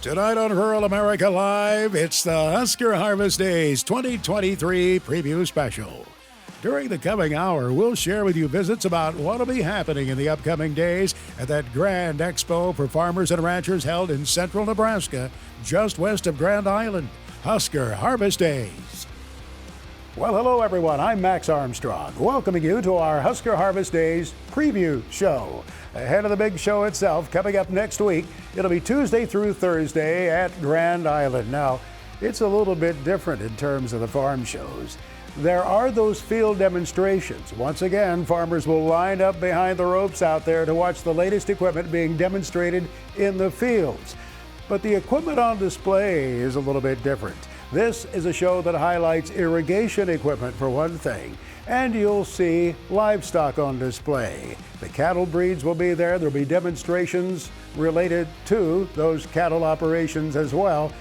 Tonight on Rural America Live, it's the Husker Harvest Days 2023 preview special. During the coming hour, we'll share with you visits about what will be happening in the upcoming days at that grand expo for farmers and ranchers held in central Nebraska, just west of Grand Island. Husker Harvest Days. Well, hello everyone. I'm Max Armstrong, welcoming you to our Husker Harvest Days preview show. Ahead of the big show itself, coming up next week, it'll be Tuesday through Thursday at Grand Island. Now, it's a little bit different in terms of the farm shows. There are those field demonstrations. Once again, farmers will line up behind the ropes out there to watch the latest equipment being demonstrated in the fields. But the equipment on display is a little bit different. This is a show that highlights irrigation equipment for one thing, and you'll see livestock on display. The cattle breeds will be there. There'll be demonstrations related to those cattle operations as well.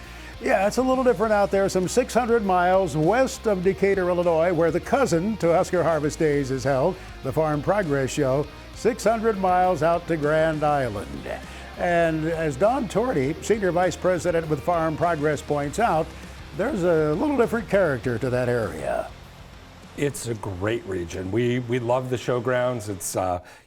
Yeah, it's a little different out there, some 600 miles west of Decatur, Illinois, where the cousin to Husker Harvest Days is held, the Farm Progress Show, 600 miles out to Grand Island. And as Don Torty, Senior Vice President with Farm Progress, points out, there's a little different character to that area. It's a great region. We love the showgrounds. It's,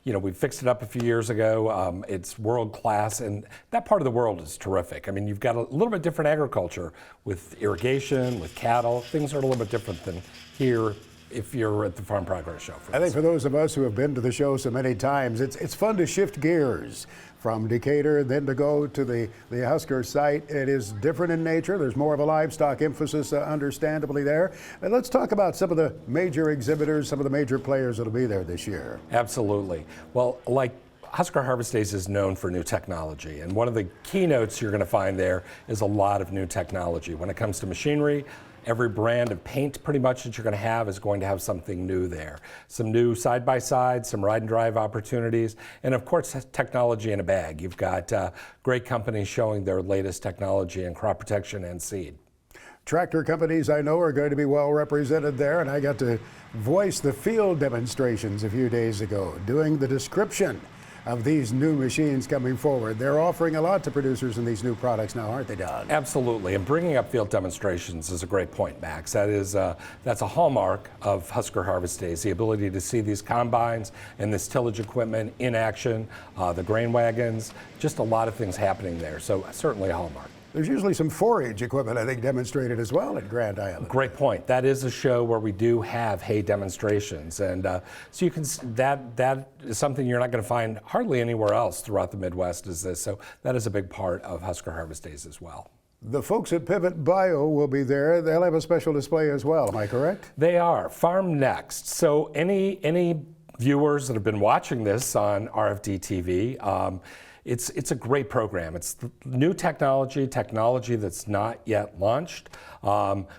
we fixed it up a few years ago. It's world class, and that part of the world is terrific. I mean, you've got a little bit different agriculture with irrigation, with cattle. Things are a little bit different than here if you're at the Farm Progress Show. I think for those of us who have been to the show so many times, it's fun to shift gears from Decatur, then to go to the Husker site. It is different in nature. There's more of a livestock emphasis, understandably there. And let's talk about some of the major exhibitors, some of the major players that'll be there this year. Absolutely. Well, like Husker Harvest Days is known for new technology, and one of the keynotes you're going to find there is a lot of new technology. When it comes to machinery, every brand of paint pretty much that you're going to have something new there. Some new side-by-side, some ride and drive opportunities, and of course technology in a bag. You've got great companies showing their latest technology in crop protection and seed. Tractor companies I know are going to be well represented there, and I got to voice the field demonstrations a few days ago, doing the description of these new machines coming forward. They're offering a lot to producers in these new products now, aren't they, Don? Absolutely, and bringing up field demonstrations is a great point, Max. That's a hallmark of Husker Harvest Days, the ability to see these combines and this tillage equipment in action, the grain wagons, just a lot of things happening there, so certainly a hallmark. There's usually some forage equipment, I think, demonstrated as well at Grand Island. Great point. That is a show where we do have hay demonstrations, and so you can that is something you're not going to find hardly anywhere else throughout the Midwest. Is this? So that is a big part of Husker Harvest Days as well. The folks at Pivot Bio will be there. They'll have a special display as well. Am I correct? They are. Farm Next. So any viewers that have been watching this on RFD TV. It's a great program. It's new technology that's not yet launched.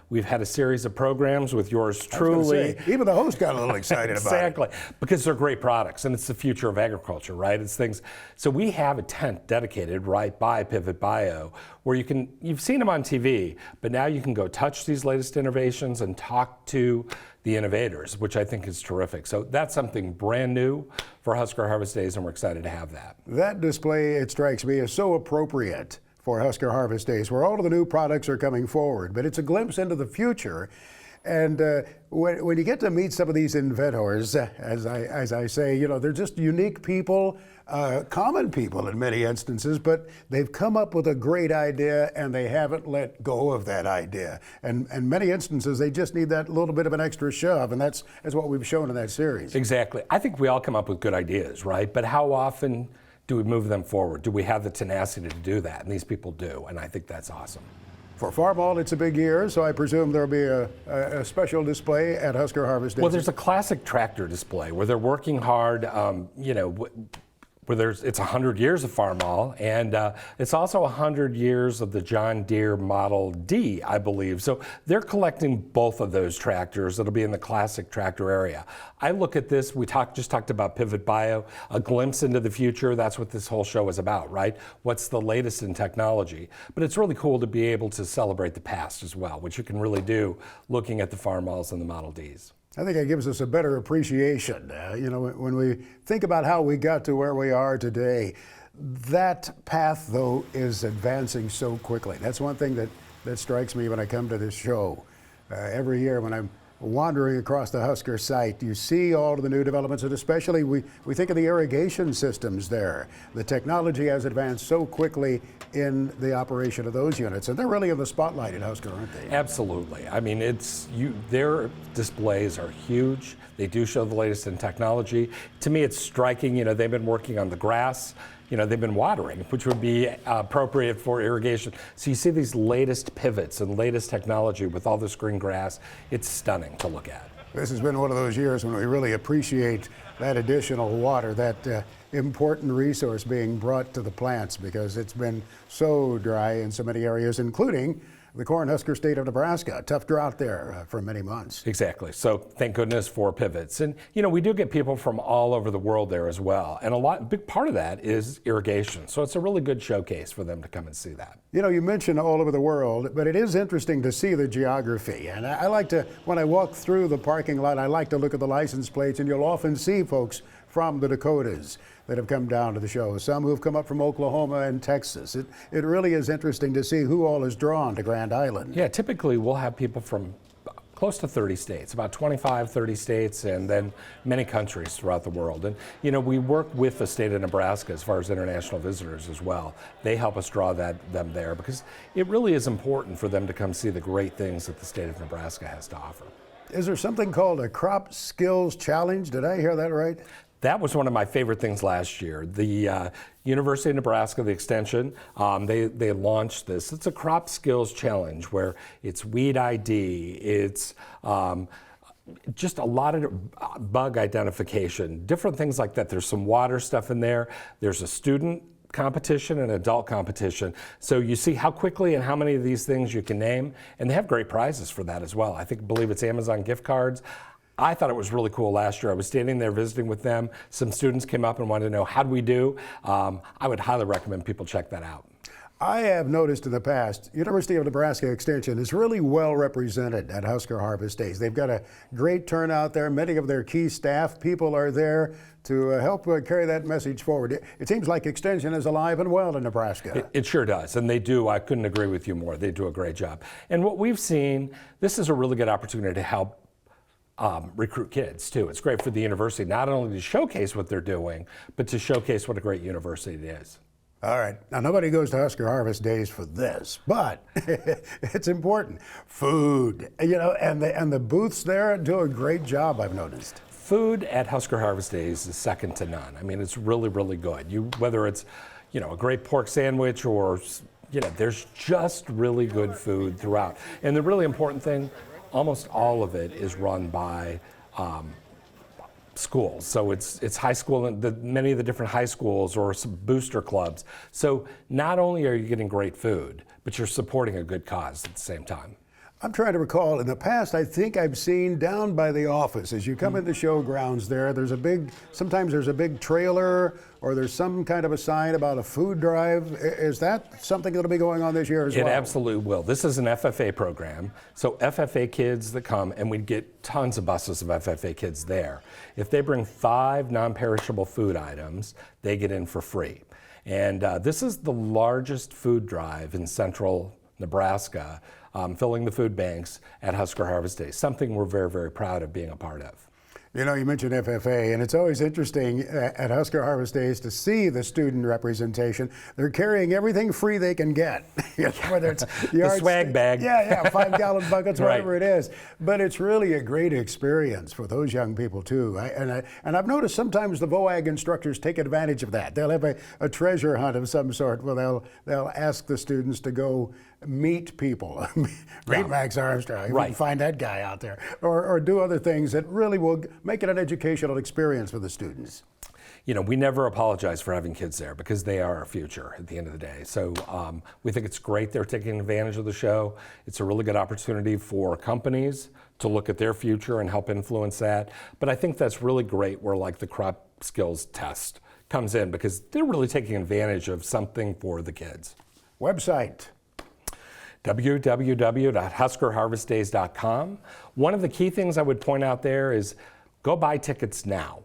We've had a series of programs with yours truly. Even the host got a little excited exactly, about it. Because they're great products, and it's the future of agriculture, right? It's things. So we have a tent dedicated right by Pivot Bio, where you've seen them on TV, but now you can go touch these latest innovations and talk to the innovators, which I think is terrific. So that's something brand new for Husker Harvest Days, and we're excited to have that. That display, it strikes me, is so appropriate for Husker Harvest Days, where all of the new products are coming forward, but it's a glimpse into the future. And when you get to meet some of these inventors, as I say, they're just unique people, common people in many instances, but they've come up with a great idea and they haven't let go of that idea. And in many instances, they just need that little bit of an extra shove, and that's what we've shown in that series. Exactly. I think we all come up with good ideas, right? But how often do we move them forward? Do we have the tenacity to do that? And these people do, and I think that's awesome. For Farmall, it's a big year, so I presume there'll be a special display at Husker Harvest Days. Well, there's a classic tractor display where they're working hard, where it's 100 years of Farmall, and it's also 100 years of the John Deere Model D, I believe. So they're collecting both of those tractors that'll be in the classic tractor area. I look at this, we just talked about Pivot Bio, a glimpse into the future. That's what this whole show is about, right? What's the latest in technology? But it's really cool to be able to celebrate the past as well, which you can really do looking at the Farmalls and the Model Ds. I think it gives us a better appreciation. When we think about how we got to where we are today, That path, though, is advancing so quickly. That's one thing that strikes me when I come to this show. Every year when I'm wandering across the Husker site, you see all of the new developments, and especially we think of the irrigation systems there. The technology has advanced so quickly in the operation of those units, and they're really in the spotlight at Husker, aren't they? Absolutely. I mean, their displays are huge. They do show the latest in technology. To me, it's striking. You know, they've been working on the grass. You know, they've been watering, which would be appropriate for irrigation. So you see these latest pivots and latest technology with all this green grass. It's stunning to look at. This has been one of those years when we really appreciate that additional water, that important resource being brought to the plants, because it's been so dry in so many areas, including the Cornhusker state of Nebraska. A tough drought there for many months. Exactly. So thank goodness for pivots. And, you know, we do get people from all over the world there as well. And a big part of that is irrigation. So it's a really good showcase for them to come and see that. You know, you mentioned all over the world, but it is interesting to see the geography. And I like to, when I walk through the parking lot, I like to look at the license plates, and you'll often see folks from the Dakotas that have come down to the show, some who've come up from Oklahoma and Texas. It really is interesting to see who all is drawn to Grand Island. Yeah, typically we'll have people from close to 30 states, about 25, 30 states, and then many countries throughout the world. And, you know, we work with the state of Nebraska as far as international visitors as well. They help us draw them there, because it really is important for them to come see the great things that the state of Nebraska has to offer. Is there something called a Crop Skills Challenge? Did I hear that right? That was one of my favorite things last year. The University of Nebraska, the Extension, they launched this. It's a crop skills challenge where it's weed ID, it's just a lot of bug identification, different things like that. There's some water stuff in there. There's a student competition and adult competition. So you see how quickly and how many of these things you can name, and they have great prizes for that as well. I believe it's Amazon gift cards. I thought it was really cool last year. I was standing there visiting with them. Some students came up and wanted to know, how do we do? I would highly recommend people check that out. I have noticed in the past, University of Nebraska Extension is really well represented at Husker Harvest Days. They've got a great turnout there. Many of their key staff people are there to help carry that message forward. It seems like Extension is alive and well in Nebraska. It sure does, and they do. I couldn't agree with you more. They do a great job. And what we've seen, this is a really good opportunity to help recruit kids too. It's great for the university, not only to showcase what they're doing, but to showcase what a great university it is. All right, now nobody goes to Husker Harvest Days for this, but it's important. Food, you know, and the booths there do a great job, I've noticed. Food at Husker Harvest Days is second to none. I mean, it's really, really good. Whether it's, you know, a great pork sandwich or, you know, there's just really good food throughout. And the really important thing, almost all of it is run by schools. So it's high school, and many of the different high schools or some booster clubs. So not only are you getting great food, but you're supporting a good cause at the same time. I'm trying to recall, in the past, I think I've seen down by the office, as you come in the show grounds there, sometimes there's a big trailer, or there's some kind of a sign about a food drive. Is that something that'll be going on this year as well? It absolutely will. This is an FFA program, so FFA kids that come, and we get tons of buses of FFA kids there. If they bring 5 non-perishable food items, they get in for free. And this is the largest food drive in central Nebraska, filling the food banks at Husker Harvest Days, something we're very, very proud of being a part of. You know, you mentioned FFA, and it's always interesting at Husker Harvest Days to see the student representation. They're carrying everything free they can get, whether it's the swag bag. Yeah, 5-gallon buckets, Right. whatever it is. But it's really a great experience for those young people too. And I've noticed sometimes the VOAG instructors take advantage of that. They'll have a treasure hunt of some sort where they'll ask the students to go meet people, meet Max Armstrong. You can find that guy out there, or do other things that really will make it an educational experience for the students. You know, we never apologize for having kids there, because they are our future at the end of the day. So we think it's great they're taking advantage of the show. It's a really good opportunity for companies to look at their future and help influence that. But I think that's really great where, like, the crop skills test comes in, because they're really taking advantage of something for the kids. Website. www.huskerharvestdays.com. One of the key things I would point out there is go buy tickets now.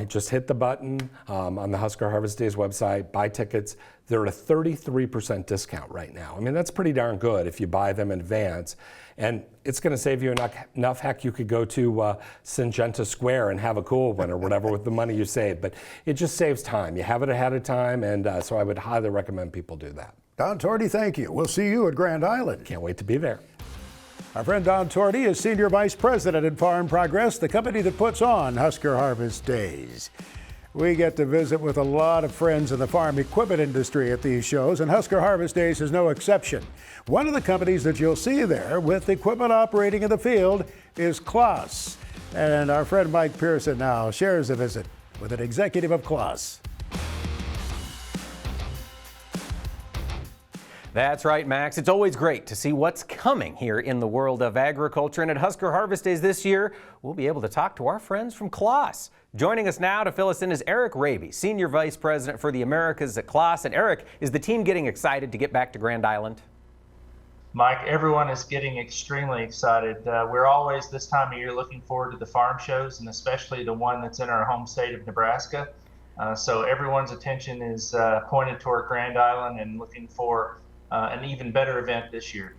Just hit the button on the Husker Harvest Days website, buy tickets. They're at a 33% discount right now. I mean, that's pretty darn good if you buy them in advance. And it's going to save you enough. Heck, you could go to Syngenta Square and have a cool one or whatever with the money you save. But it just saves time. You have it ahead of time, and so I would highly recommend people do that. Don Torty, thank you. We'll see you at Grand Island. Can't wait to be there. Our friend Don Torty is Senior Vice President at Farm Progress, the company that puts on Husker Harvest Days. We get to visit with a lot of friends in the farm equipment industry at these shows, and Husker Harvest Days is no exception. One of the companies that you'll see there with equipment operating in the field is Claas. And our friend Mike Pearson now shares a visit with an executive of Claas. That's right, Max. It's always great to see what's coming here in the world of agriculture. And at Husker Harvest Days this year, we'll be able to talk to our friends from Claas. Joining us now to fill us in is Eric Raby, Senior Vice President for the Americas at Claas. And Eric, is the team getting excited to get back to Grand Island? Mike, everyone is getting extremely excited. We're always this time of year looking forward to the farm shows, and especially the one that's in our home state of Nebraska. So everyone's attention is pointed toward Grand Island and looking for an even better event this year.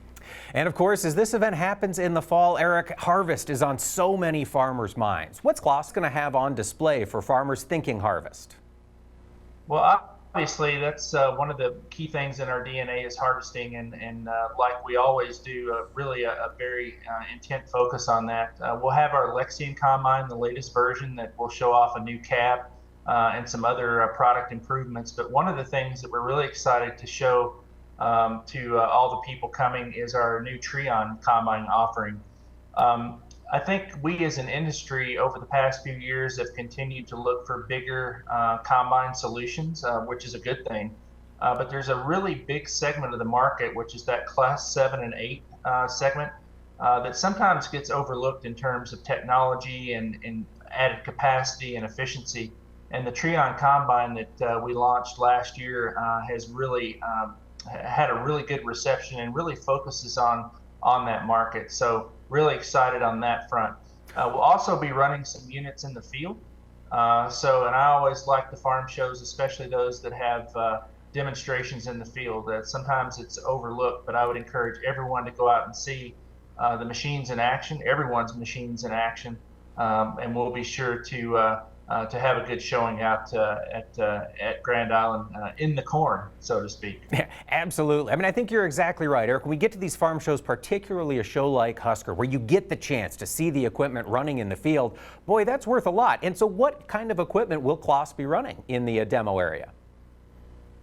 And of course, as this event happens in the fall, Eric, harvest is on so many farmers' minds. What's Claas going to have on display for farmers thinking harvest? Well, obviously, that's one of the key things in our DNA is harvesting, and like we always do, really a very intent focus on that. We'll have our Lexion Combine, the latest version that will show off a new cab and some other product improvements. But one of the things that we're really excited to show to all the people coming is our new Treon Combine offering. I think we as an industry over the past few years have continued to look for bigger combine solutions, which is a good thing. But there's a really big segment of the market, which is that Class 7 and 8 segment that sometimes gets overlooked in terms of technology and added capacity and efficiency. And the Treon Combine that we launched last year has really had a really good reception and really focuses on that market. So really excited on that front. We'll also be running some units in the field. And I always like the farm shows, especially those that have demonstrations in the field. Sometimes it's overlooked, but I would encourage everyone to go out and see the machines in action, everyone's machines in action, and we'll be sure to have a good showing out at Grand Island in the corn, so to speak. Yeah, absolutely. I mean, I think you're exactly right, Eric. When we get to these farm shows, particularly a show like Husker, where you get the chance to see the equipment running in the field, boy, that's worth a lot. And so what kind of equipment will Claas be running in the demo area?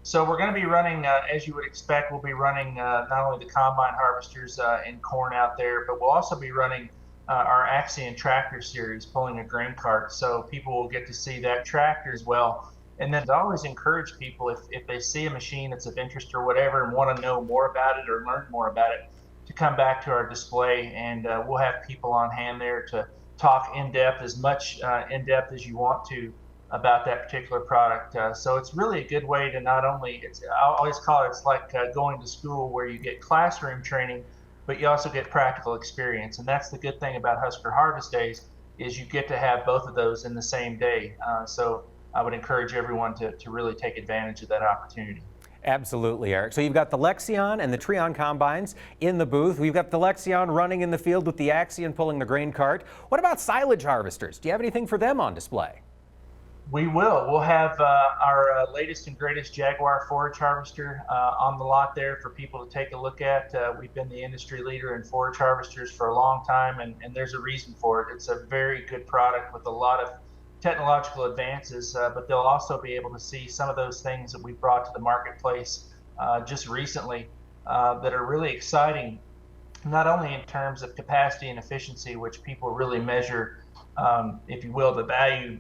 So we're going to be running, as you would expect, we'll be running not only the combine harvesters in corn out there, but we'll also be running our Axion tractor series, pulling a grain cart, so people will get to see that tractor as well. And then I always encourage people, if they see a machine that's of interest or whatever and want to know more about it or learn more about it, to come back to our display, and we'll have people on hand there to talk in depth, as much in depth as you want to, about that particular product. So it's really a good way to not only, I always call it, it's like going to school where you get classroom training, but you also get practical experience. And that's the good thing about Husker Harvest Days, is you get to have both of those in the same day. So I would encourage everyone to really take advantage of that opportunity. Absolutely, Eric. So you've got the Lexion and the Treon combines in the booth. We've got the Lexion running in the field with the Axion pulling the grain cart. What about silage harvesters? Do you have anything for them on display? We will. We'll have our latest and greatest Jaguar forage harvester on the lot there for people to take a look at. We've been the industry leader in forage harvesters for a long time, and there's a reason for it. It's a very good product with a lot of technological advances, but they'll also be able to see some of those things that we brought to the marketplace just recently that are really exciting, not only in terms of capacity and efficiency, which people really measure, if you will, the value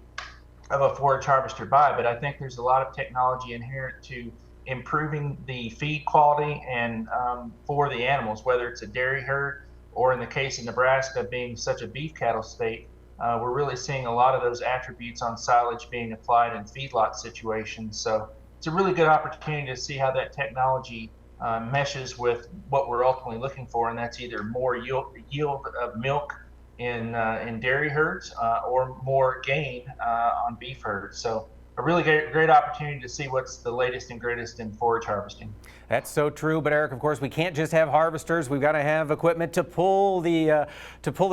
of a forage harvester by, but I think there's a lot of technology inherent to improving the feed quality and for the animals, whether it's a dairy herd or in the case of Nebraska being such a beef cattle state, we're really seeing a lot of those attributes on silage being applied in feedlot situations. So it's a really good opportunity to see how that technology meshes with what we're ultimately looking for, and that's either more yield of milk in dairy herds or more gain on beef herds. So a really great opportunity to see what's the latest and greatest in forage harvesting. That's so true, but Eric, of course, we can't just have harvesters. We've got to have equipment to pull the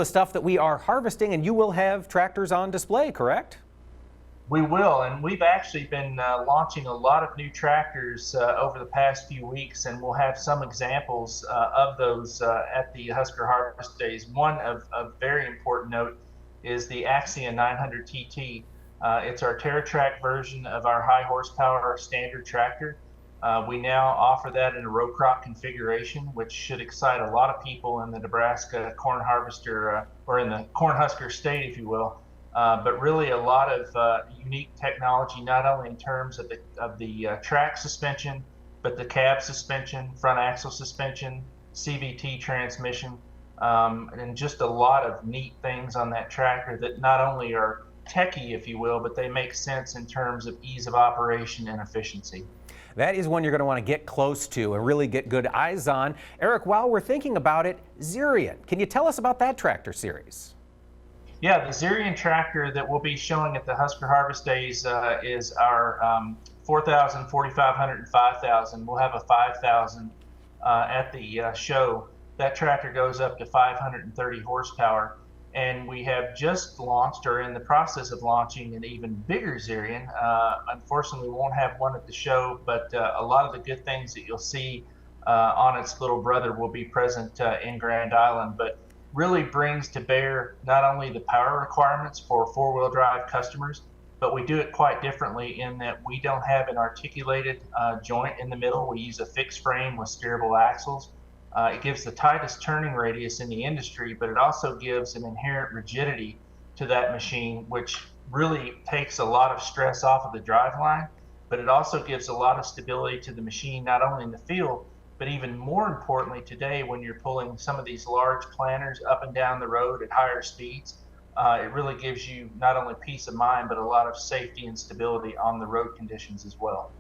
stuff that we are harvesting, and you will have tractors on display, correct? We will, and we've actually been launching a lot of new tractors over the past few weeks, and we'll have some examples of those at the Husker Harvest Days. One of very important note is the Axia 900 TT. It's our TerraTrack version of our high horsepower standard tractor. We now offer that in a row crop configuration, which should excite a lot of people in the Nebraska corn harvester or in the corn husker state, if you will. But really a lot of unique technology, not only in terms of the track suspension, but the cab suspension, front axle suspension, CVT transmission, and just a lot of neat things on that tractor that not only are techie, if you will, but they make sense in terms of ease of operation and efficiency. That is one you're going to want to get close to and really get good eyes on. Eric, while we're thinking about it, Xerion, can you tell us about that tractor series? Yeah, the Xerion tractor that we'll be showing at the Husker Harvest Days is our 4,000, 4,500, and 5,000. We'll have a 5,000 at the show. That tractor goes up to 530 horsepower. And we have just launched or in the process of launching an even bigger Xerion. Unfortunately, we won't have one at the show, but a lot of the good things that you'll see on its little brother will be present in Grand Island, but really brings to bear not only the power requirements for four-wheel drive customers, but we do it quite differently in that we don't have an articulated joint in the middle. We use a fixed frame with steerable axles. It gives the tightest turning radius in the industry, but it also gives an inherent rigidity to that machine, which really takes a lot of stress off of the driveline, but it also gives a lot of stability to the machine, not only in the field, but even more importantly today when you're pulling some of these large planters up and down the road at higher speeds. It really gives you not only peace of mind, but a lot of safety and stability on the road conditions as well.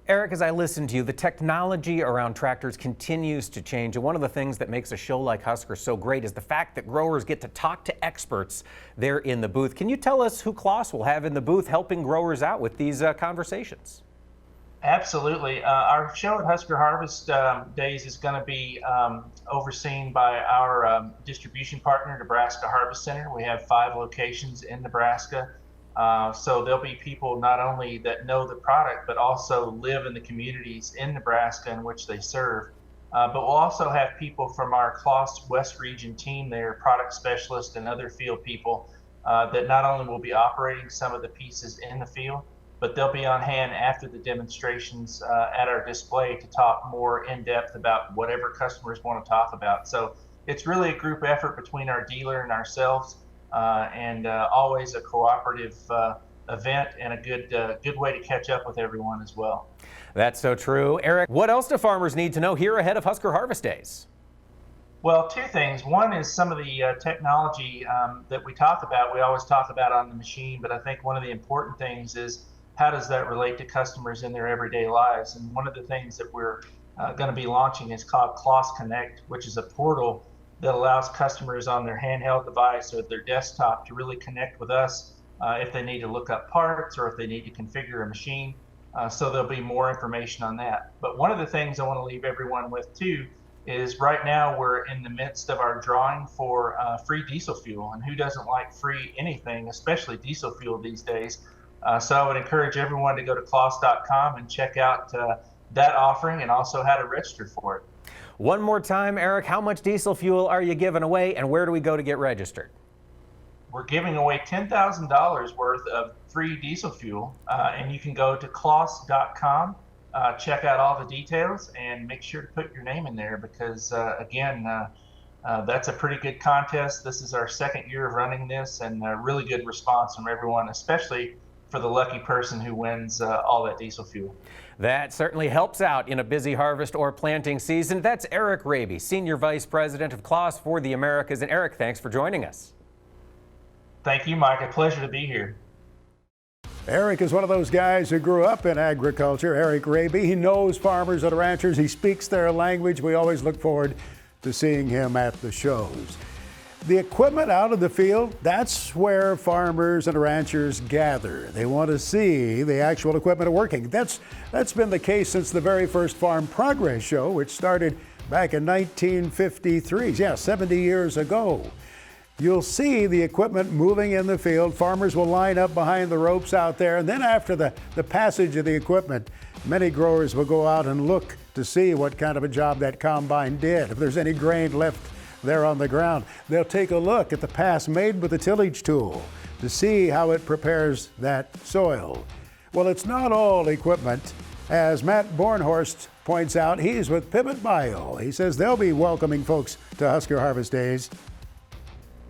Eric, as I listen to you, the technology around tractors continues to change. And one of the things that makes a show like Husker so great is the fact that growers get to talk to experts there in the booth. Can you tell us who Klaus will have in the booth helping growers out with these conversations? Absolutely. Our show at Husker Harvest Days is going to be overseen by our distribution partner, Nebraska Harvest Center. We have 5 locations in Nebraska. So there'll be people not only that know the product, but also live in the communities in Nebraska in which they serve. But we'll also have people from our Klaus West Region team there, product specialists and other field people that not only will be operating some of the pieces in the field, but they'll be on hand after the demonstrations at our display to talk more in depth about whatever customers want to talk about. So it's really a group effort between our dealer and ourselves. And always a cooperative event and a good way to catch up with everyone as well. That's so true. Eric, what else do farmers need to know here ahead of Husker Harvest Days? Well, 2 things. One is some of the technology that we talk about. We always talk about on the machine, but I think one of the important things is how does that relate to customers in their everyday lives? And one of the things that we're going to be launching is called Klaus Connect, which is a portal that allows customers on their handheld device or their desktop to really connect with us if they need to look up parts or if they need to configure a machine. So there'll be more information on that. But one of the things I want to leave everyone with too is right now we're in the midst of our drawing for free diesel fuel. And who doesn't like free anything, especially diesel fuel these days? So I would encourage everyone to go to klaus.com and check out that offering and also how to register for it. One more time, Eric, how much diesel fuel are you giving away and where do we go to get registered? We're giving away $10,000 worth of free diesel fuel, and you can go to klaus.com, check out all the details, and make sure to put your name in there because, again, that's a pretty good contest. This is our 2nd year of running this, and a really good response from everyone, especially for the lucky person who wins all that diesel fuel. That certainly helps out in a busy harvest or planting season. That's Eric Raby, Senior Vice President of Klaus for the Americas. And Eric, thanks for joining us. Thank you, Mike. A pleasure to be here. Eric is one of those guys who grew up in agriculture. Eric Raby, he knows farmers and ranchers. He speaks their language. We always look forward to seeing him at the shows. The equipment out of the field, that's where farmers and ranchers gather. They want to see the actual equipment working. That's been the case since the very first Farm Progress Show, which started back in 1953. Yeah, 70 years ago. You'll see the equipment moving in the field. Farmers will line up behind the ropes out there, and then after the passage of the equipment, many growers will go out and look to see what kind of a job that combine did. If there's any grain left there on the ground, they'll take a look at the pass made with the tillage tool to see how it prepares that soil. Well, it's not all equipment. As Matt Bornhorst points out, he's with Pivot Bio. He says they'll be welcoming folks to Husker Harvest Days.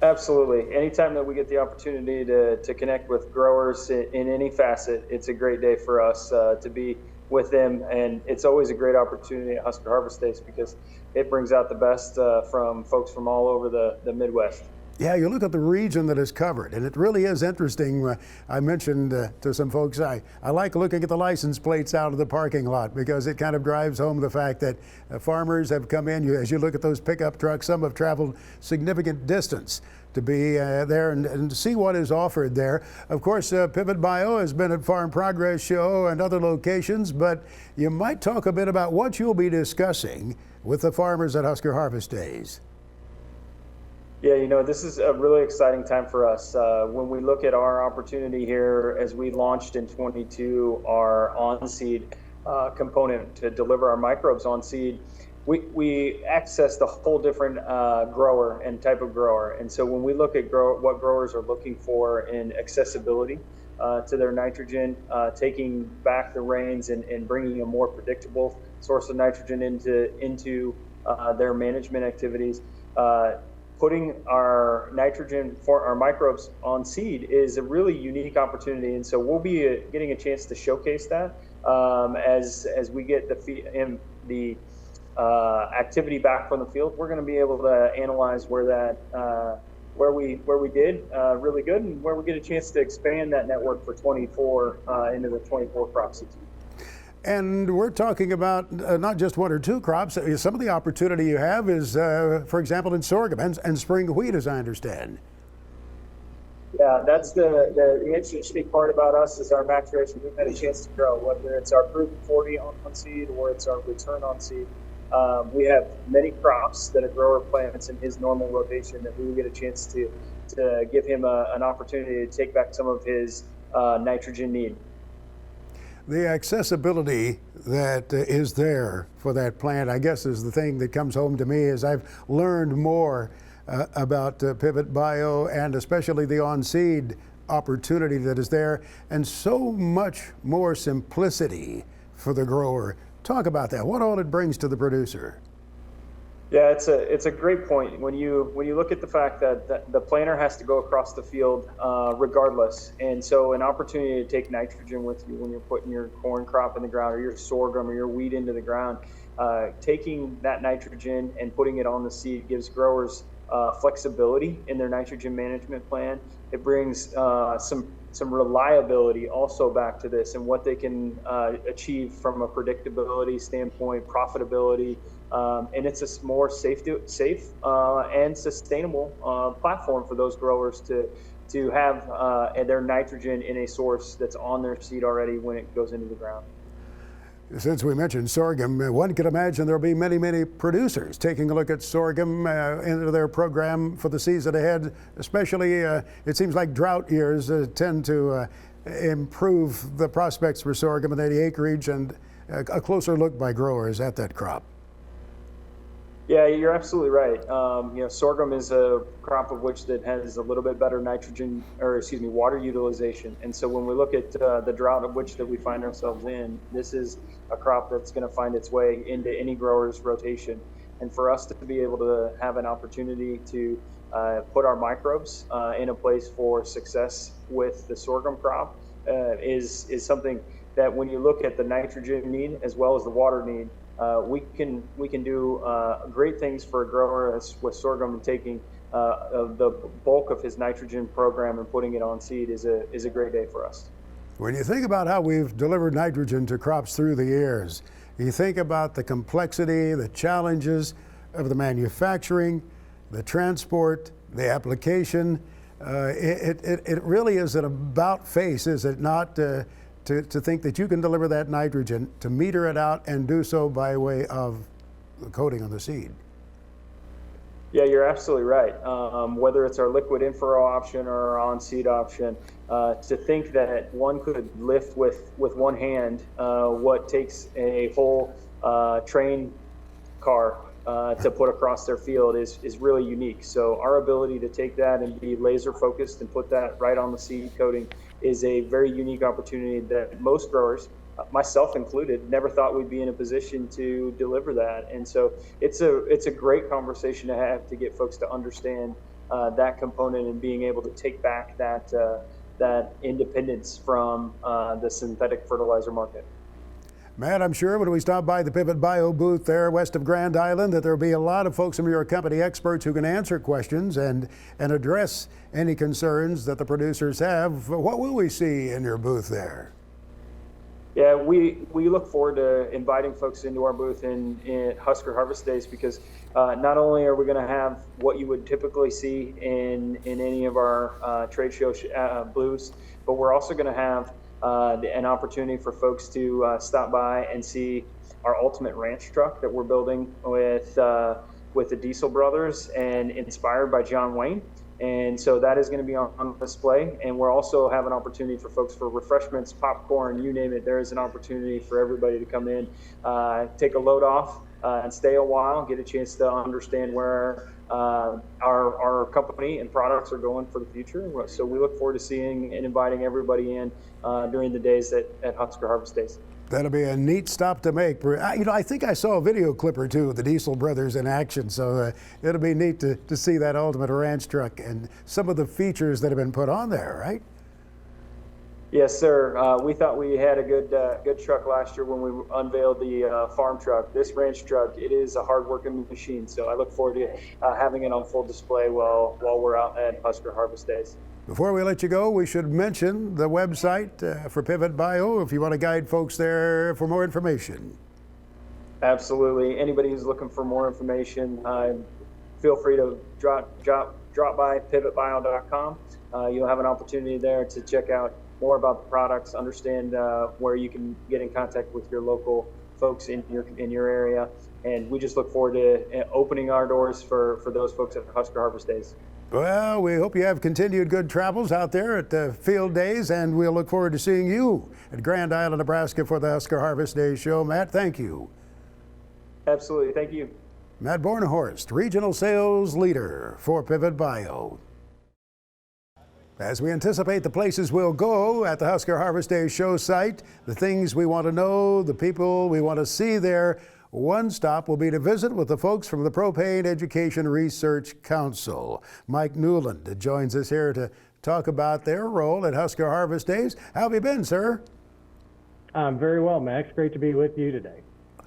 Absolutely. Anytime that we get the opportunity to connect with growers in any facet, it's a great day for us to be with them. And it's always a great opportunity at Husker Harvest Days because it brings out the best from folks from all over the Midwest. Yeah, you look at the region that is covered, and it really is interesting. I mentioned to some folks, I like looking at the license plates out of the parking lot because it kind of drives home the fact that farmers have come in. As you look at those pickup trucks, some have traveled significant distance to be there and to see what is offered there. Of course, Pivot Bio has been at Farm Progress Show and other locations, but you might talk a bit about what you'll be discussing with the farmers at Husker Harvest Days. Yeah, this is a really exciting time for us. When we look at our opportunity here, as we launched in 22, our on-seed component to deliver our microbes on seed, we access the whole different grower and type of grower. And so when we look at what growers are looking for in accessibility to their nitrogen, taking back the reins and bringing a more predictable source of nitrogen into their management activities, putting our nitrogen for our microbes on seed is a really unique opportunity. And so we'll be getting a chance to showcase that as we get the activity back from the field. We're going to be able to analyze where we did really good and where we get a chance to expand that network for 24 into the 24 crop season. And we're talking about not just one or two crops. Some of the opportunity you have is, for example, in sorghum and spring wheat, as I understand. Yeah, that's the interesting part about us is our maturation. We've had a chance to grow, whether it's our proven 40 on seed or it's our return on seed. We have many crops that a grower plants in his normal rotation that we will get a chance to give him an opportunity to take back some of his nitrogen need. The accessibility that is there for that plant, I guess, is the thing that comes home to me as I've learned more about Pivot Bio and especially the on-seed opportunity that is there, and so much more simplicity for the grower. Talk about that. What all it brings to the producer. Yeah, it's a great point. When you look at the fact that the planter has to go across the field regardless, and so an opportunity to take nitrogen with you when you're putting your corn crop in the ground or your sorghum or your wheat into the ground, taking that nitrogen and putting it on the seed gives growers flexibility in their nitrogen management plan. It brings some reliability also back to this and what they can achieve from a predictability standpoint, profitability, and it's a more safe and sustainable platform for those growers to have their nitrogen in a source that's on their seed already when it goes into the ground. Since we mentioned sorghum, one could imagine there'll be many, many producers taking a look at sorghum into their program for the season ahead, especially it seems like drought years tend to improve the prospects for sorghum and the acreage and a closer look by growers at that crop. Yeah, you're absolutely right. Sorghum is a crop of which that has a little bit better water utilization. And so when we look at the drought of which that we find ourselves in, this is a crop that's going to find its way into any grower's rotation. And for us to be able to have an opportunity to put our microbes in a place for success with the sorghum crop is something that when you look at the nitrogen need as well as the water need, we can do great things for a grower with sorghum, and taking the bulk of his nitrogen program and putting it on seed is a great day for us. When you think about how we've delivered nitrogen to crops through the years, you think about the complexity, the challenges of the manufacturing, the transport, the application. It really is an about face, is it not, to think that you can deliver that nitrogen, to meter it out and do so by way of the coating on the seed? Yeah, you're absolutely right. Whether it's our liquid in-furrow option or our on-seed option, to think that one could lift with one hand what takes a whole train car to put across their field is really unique. So our ability to take that and be laser focused and put that right on the seed coating is a very unique opportunity that most growers, myself included, never thought we'd be in a position to deliver that. And so it's a great conversation to have, to get folks to understand that component and being able to take back that independence from the synthetic fertilizer market. Matt, I'm sure when we stop by the Pivot Bio booth there west of Grand Island that there'll be a lot of folks from your company, experts, who can answer questions and address any concerns that the producers have. What will we see in your booth there? Yeah, we look forward to inviting folks into our booth in Husker Harvest Days, because not only are we going to have what you would typically see in any of our trade show booths, but we're also going to have an opportunity for folks to stop by and see our ultimate ranch truck that we're building with the Diesel brothers and inspired by John Wayne. And so that is going to be on display. And we'll also have an opportunity for folks for refreshments, popcorn, you name it. There is an opportunity for everybody to come in, take a load off, and stay a while, get a chance to understand where our company and products are going for the future. So we look forward to seeing and inviting everybody in during the days at Husker Harvest Days. That'll be a neat stop to make. I think I saw a video clip or two of the Diesel brothers in action, so it'll be neat to see that ultimate ranch truck and some of the features that have been put on there, right? Yes, sir. We thought we had a good truck last year when we unveiled the farm truck. This ranch truck, it is a hard-working machine, so I look forward to having it on full display while we're out at Husker Harvest Days. Before we let you go, we should mention the website for Pivot Bio if you want to guide folks there for more information. Absolutely. Anybody who's looking for more information, feel free to drop by pivotbio.com. You'll have an opportunity there to check out more about the products, understand where you can get in contact with your local folks in your area. And we just look forward to opening our doors for those folks at Husker Harvest Days. Well, we hope you have continued good travels out there at the field days, and we'll look forward to seeing you at Grand Island, Nebraska for the Husker Harvest Days show. Matt, thank you. Absolutely. Thank you. Matt Bornhorst, Regional Sales Leader for Pivot Bio. As we anticipate the places we'll go at the Husker Harvest Days show site, the things we want to know, the people we want to see there, one stop will be to visit with the folks from the Propane Education Research Council. Mike Newland joins us here to talk about their role at Husker Harvest Days. How have you been, sir? I'm very well, Max. Great to be with you today.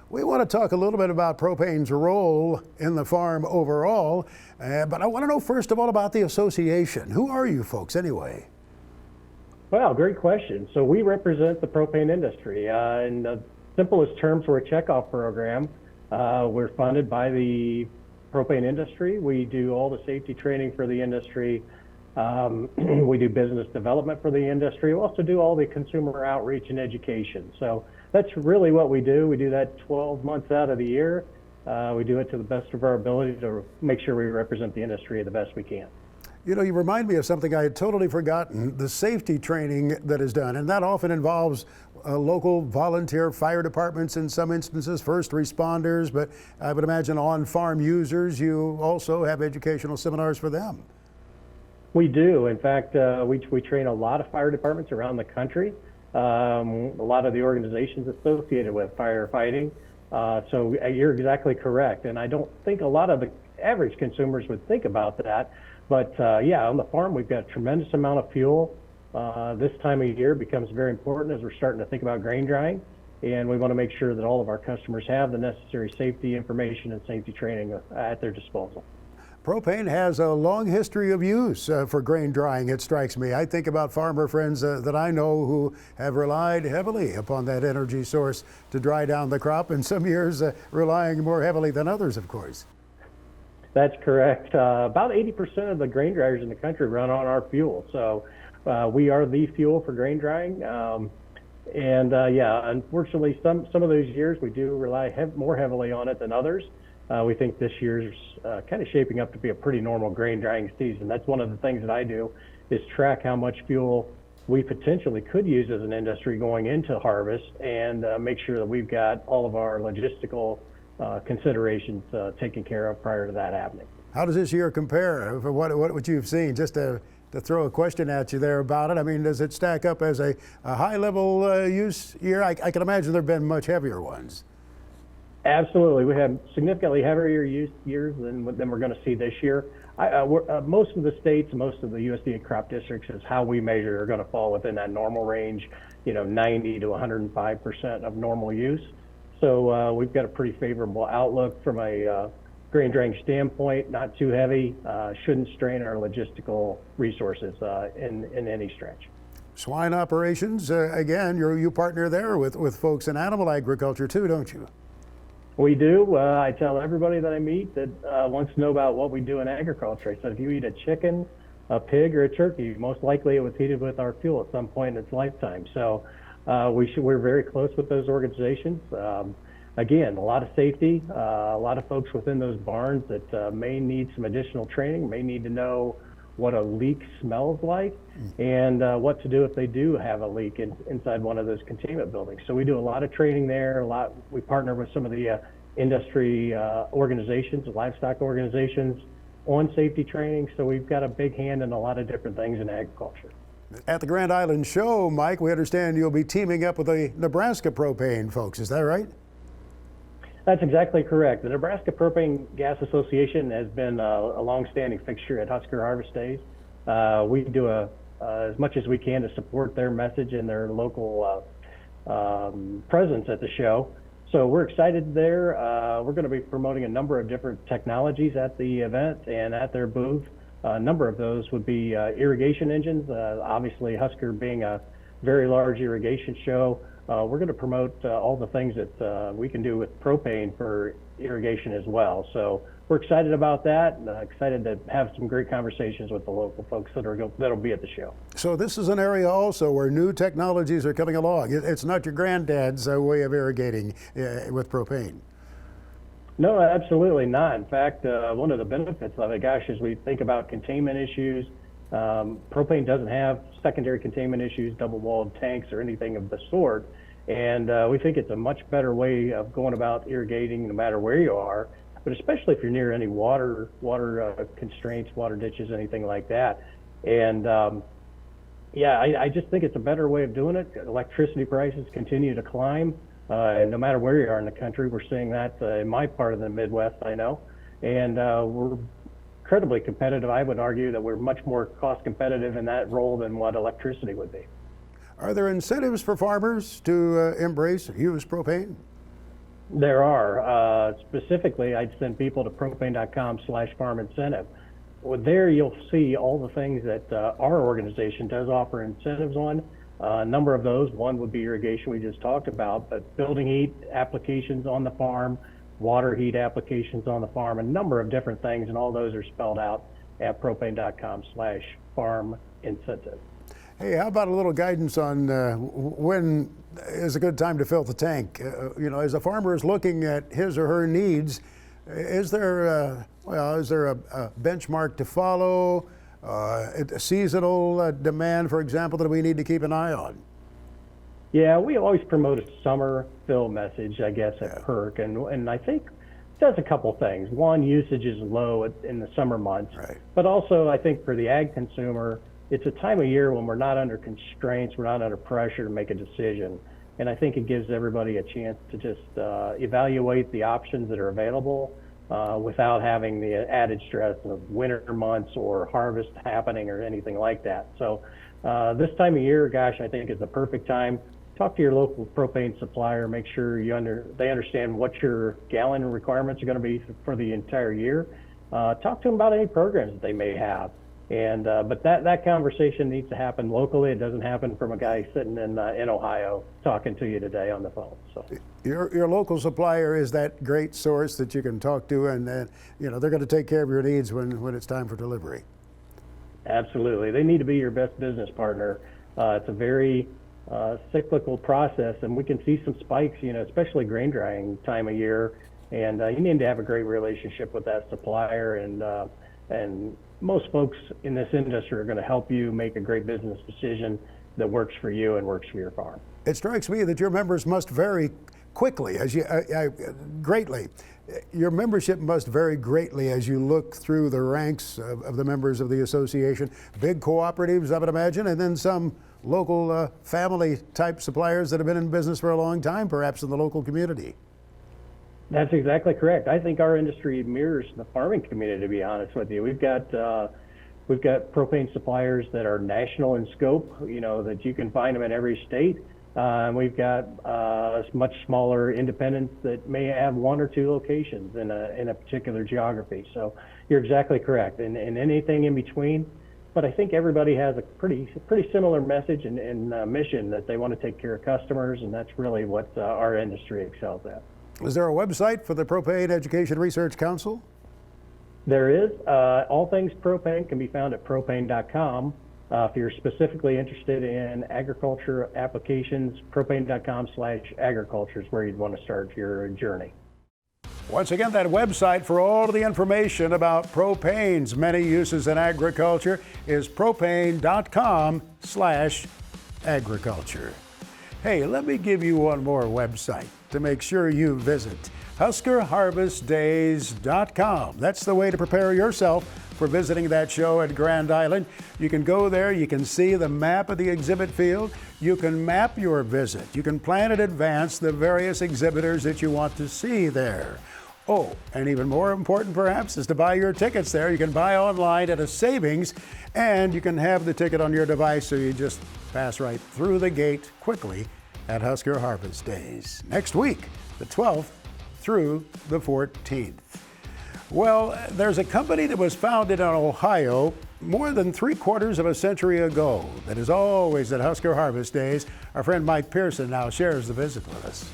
We want to talk a little bit about Propane's role in the farm overall, but I want to know first of all about the association. Who are you folks anyway? Well, great question. So we represent the propane industry. In the simplest terms, we're a checkoff program. We're funded by the propane industry. We do all the safety training for the industry. We do business development for the industry. We also do all the consumer outreach and education. So that's really what we do. We do that 12 months out of the year. We do it to the best of our ability to make sure we represent the industry the best we can. You know, you remind me of something I had totally forgotten, the safety training that is done, and that often involves local volunteer fire departments in some instances, first responders, but I would imagine on-farm users, you also have educational seminars for them. We do. In fact, we train a lot of fire departments around the country, a lot of the organizations associated with firefighting. So you're exactly correct, and I don't think a lot of the average consumers would think about that. But yeah, on the farm, we've got a tremendous amount of fuel. This time of year becomes very important as we're starting to think about grain drying. And we want to make sure that all of our customers have the necessary safety information and safety training at their disposal. Propane has a long history of use for grain drying, it strikes me. I think about farmer friends that I know who have relied heavily upon that energy source to dry down the crop, and some years relying more heavily than others, of course. That's correct. About 80% of the grain dryers in the country run on our fuel. So we are the fuel for grain drying. Yeah, unfortunately, some of those years we do rely more heavily on it than others. We think this year's kind of shaping up to be a pretty normal grain drying season. That's one of the things that I do is track how much fuel we potentially could use as an industry going into harvest and make sure that we've got all of our logistical considerations taken care of prior to that happening. How does this year compare for what you've seen? Just to throw a question at you there about it, I mean, does it stack up as a high-level use year? I can imagine there have been much heavier ones. Absolutely. We have significantly heavier use years than we're going to see this year. Most of the states, most of the USDA crop districts is how we measure are going to fall within that normal range, 90 to 105% of normal use. So we've got a pretty favorable outlook from a grain drying standpoint, not too heavy, shouldn't strain our logistical resources in any stretch. Swine operations, again, you partner there with folks in animal agriculture too, don't you? We do. I tell everybody that I meet that wants to know about what we do in agriculture. I said, if you eat a chicken, a pig, or a turkey, most likely it was heated with our fuel at some point in its lifetime. So we're very close with those organizations. Again, a lot of safety, a lot of folks within those barns that may need some additional training, may need to know what a leak smells like and what to do if they do have a leak inside one of those containment buildings. So we do a lot of training there. We partner with some of the industry organizations, livestock organizations on safety training. So we've got a big hand in a lot of different things in agriculture. At the Grand Island Show, Mike, we understand you'll be teaming up with the Nebraska propane folks. Is that right? That's exactly correct. The Nebraska Propane Gas Association has been a longstanding fixture at Husker Harvest Days. We do as much as we can to support their message and their local presence at the show. So we're excited there. We're going to be promoting a number of different technologies at the event and at their booth. A number of those would be irrigation engines. Obviously, Husker being a very large irrigation show, we're going to promote all the things that we can do with propane for irrigation as well. So we're excited about that and excited to have some great conversations with the local folks that'll be at the show. So this is an area also where new technologies are coming along. It's not your granddad's way of irrigating with propane. No, absolutely not. In fact, one of the benefits of it, as we think about containment issues, propane doesn't have secondary containment issues, double-walled tanks, or anything of the sort. And we think it's a much better way of going about irrigating no matter where you are, but especially if you're near any water constraints, water ditches, anything like that. And I just think it's a better way of doing it. Electricity prices continue to climb. And no matter where you are in the country, we're seeing that in my part of the Midwest, I know. And we're incredibly competitive. I would argue that we're much more cost competitive in that role than what electricity would be. Are there incentives for farmers to use propane? There are. Specifically, I'd send people to propane.com/farm incentive. Well, there you'll see all the things that our organization does offer incentives on. A number of those, one would be irrigation we just talked about, but building heat applications on the farm, water heat applications on the farm, a number of different things, and all those are spelled out at propane.com/farm incentive. Hey, how about a little guidance on when is a good time to fill the tank? As a farmer is looking at his or her needs, is there a benchmark to follow? A seasonal demand, for example, that we need to keep an eye on? Yeah, we always promote a summer fill message, I guess, at PERC, and I think it does a couple things. One, usage is low in the summer months, right. But also I think for the ag consumer, it's a time of year when we're not under constraints, we're not under pressure to make a decision. And I think it gives everybody a chance to just evaluate the options that are available without having the added stress of winter months or harvest happening or anything like that. So this time of year, I think is the perfect time. Talk to your local propane supplier, make sure they understand what your gallon requirements are going to be for the entire year. Talk to them about any programs that they may have. And but that conversation needs to happen locally. It doesn't happen from a guy sitting in Ohio talking to you today on the phone. So your local supplier is that great source that you can talk to, and they're going to take care of your needs when it's time for delivery. Absolutely, they need to be your best business partner. It's a very cyclical process, and we can see some spikes, especially grain drying time of year. And you need to have a great relationship with that supplier, and most folks in this industry are going to help you make a great business decision that works for you and works for your farm. It strikes me that your members must vary quickly, greatly. Your membership must vary greatly as you look through the ranks of the members of the association. Big cooperatives, I would imagine, and then some local family-type suppliers that have been in business for a long time, perhaps in the local community. That's exactly correct. I think our industry mirrors the farming community, to be honest with you. We've got propane suppliers that are national in scope, that you can find them in every state. And we've got much smaller independents that may have one or two locations in a particular geography. So you're exactly correct. And anything in between. But I think everybody has a pretty similar message and mission that they want to take care of customers, and that's really what our industry excels at. Is there a website for the Propane Education Research Council? There is. All things propane can be found at propane.com. If you're specifically interested in agriculture applications, propane.com/agriculture is where you'd want to start your journey. Once again, that website for all of the information about propane's many uses in agriculture is propane.com/agriculture. Hey, let me give you one more website to make sure you visit. HuskerHarvestDays.com. That's the way to prepare yourself for visiting that show at Grand Island. You can go there, you can see the map of the exhibit field, you can map your visit, you can plan in advance the various exhibitors that you want to see there. Oh, and even more important perhaps is to buy your tickets there. You can buy online at a savings, and you can have the ticket on your device so you just pass right through the gate quickly at Husker Harvest Days. Next week, the 12th through the 14th. Well, there's a company that was founded in Ohio more than 3/4 of a century ago that is always at Husker Harvest Days. Our friend Mike Pearson now shares the visit with us.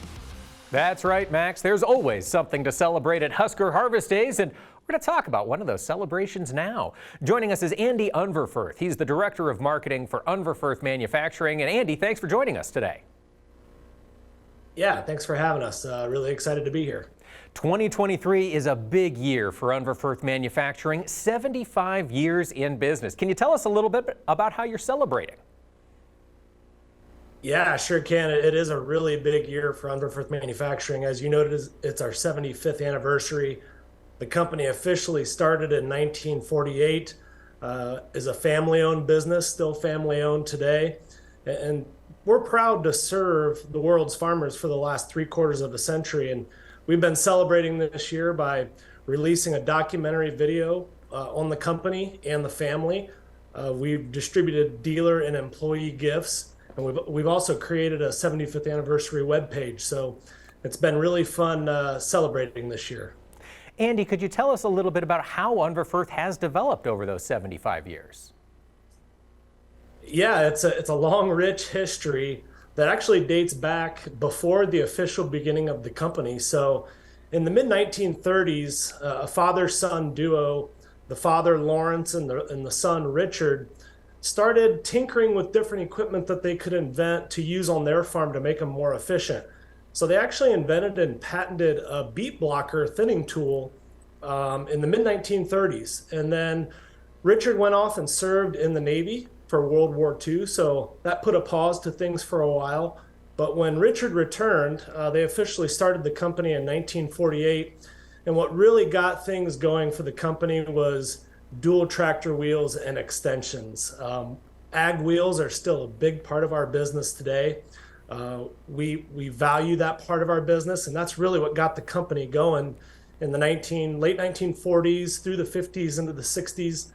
That's right, Max. There's always something to celebrate at Husker Harvest Days, and we're going to talk about one of those celebrations now. Joining us is Andy Unverfurth. He's the Director of Marketing for Unverfurth Manufacturing. And Andy, thanks for joining us today. Yeah, thanks for having us. Really excited to be here. 2023 is a big year for Unverfurth Manufacturing, 75 years in business. Can you tell us a little bit about how you're celebrating? Yeah, sure can. It is a really big year for Unverfurth Manufacturing. As you noted, it's our 75th anniversary. The company officially started in 1948, is a family-owned business, still family-owned today. And we're proud to serve the world's farmers for the last 3/4 of a century. And we've been celebrating this year by releasing a documentary video on the company and the family. We've distributed dealer and employee gifts. And we've also created a 75th anniversary webpage. So it's been really fun celebrating this year. Andy, could you tell us a little bit about how Unverfurth has developed over those 75 years? Yeah, it's a long, rich history that actually dates back before the official beginning of the company. So in the mid-1930s, a father-son duo, the father Lawrence and the son Richard, started tinkering with different equipment that they could invent to use on their farm to make them more efficient. So they actually invented and patented a beet blocker thinning tool in the mid-1930s. And then Richard went off and served in the Navy for World War II, so that put a pause to things for a while. But when Richard returned, they officially started the company in 1948. And what really got things going for the company was dual tractor wheels and extensions. Ag wheels are still a big part of our business today. We value that part of our business, and that's really what got the company going in the late 1940s through the 50s into the 60s.